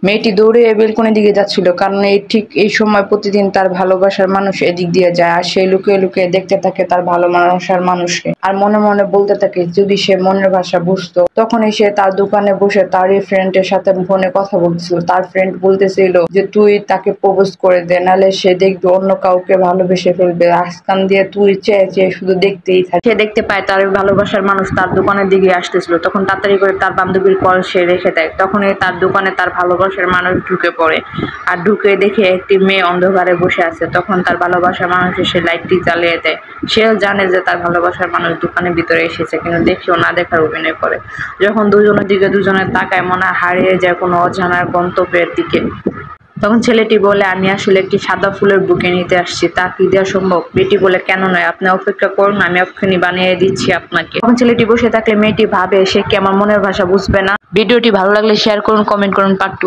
মেয়েটি দৌড়ে বেলকনির দিকে যাচ্ছিল, কারণ ঠিক এই সময় প্রতিদিন তার ভালোবাসার মানুষ এদিক দিয়ে যায়, আর সে লুকিয়ে লুকিয়ে দেখতে থাকে তার ভালোবাসার মানুষকে, আর মনে মনে বলতে থাকে যদি সে মনের ভাষা বুঝতো। তখনই সে তার দোকানে বসে তার ফ্রেন্ডের সাথে ফোনে কথা বলছিল। তার ফ্রেন্ড বলতেছিল যে তুই তাকে প্রপোজ করে দে, নাহলে সে দেখবে অন্য কাউকে ভালোবেসে ফেলবে। আজকান দিয়ে তুই চেয়ে চেয়ে শুধু দেখতেই থাকে। সে দেখতে পায় তার ভালোবাসার মানুষ তার দোকানের দিকে আসতেছিল। তখন তাড়াতাড়ি করে তার বান্ধবীর কল সে রেখে দেয়। তখনই তার দোকানে তার ভালোবাসার মানুষ ঢুকে পড়ে, আর ঢুকে দেখে একটি মেয়ে অন্ধকারে বসে আছে। তখন তার ভালোবাসার মানুষ এসে লাইটটি জ্বালিয়ে দেয়। সেও জানে যে তার ভালোবাসার মানুষ দোকানের ভিতরে এসেছে, কিন্তু দেখেও না দেখার অভিনয় করে। যখন দুজনের দিকে দুজনে তাকায়, মনে হারিয়ে যায় কোনো অজানার গন্তব্যের দিকে। তখন ছেলেটি বলে, আমি আসলে একটি সাদা ফুলের বুকে নিতে আসছি, তা কি দেওয়া সম্ভব? মেয়েটি বলে, কেন নয়, আপনি অপেক্ষা করুন, আমি এক্ষুনি বানিয়ে দিচ্ছি আপনাকে। তখন ছেলেটি বসে থাকলে মেয়েটি ভাবে সে কি আমার মনের ভাষা বুঝবে না। ভিডিওটি ভালো লাগলে শেয়ার করুন, কমেন্ট করুন। পার্ট 2।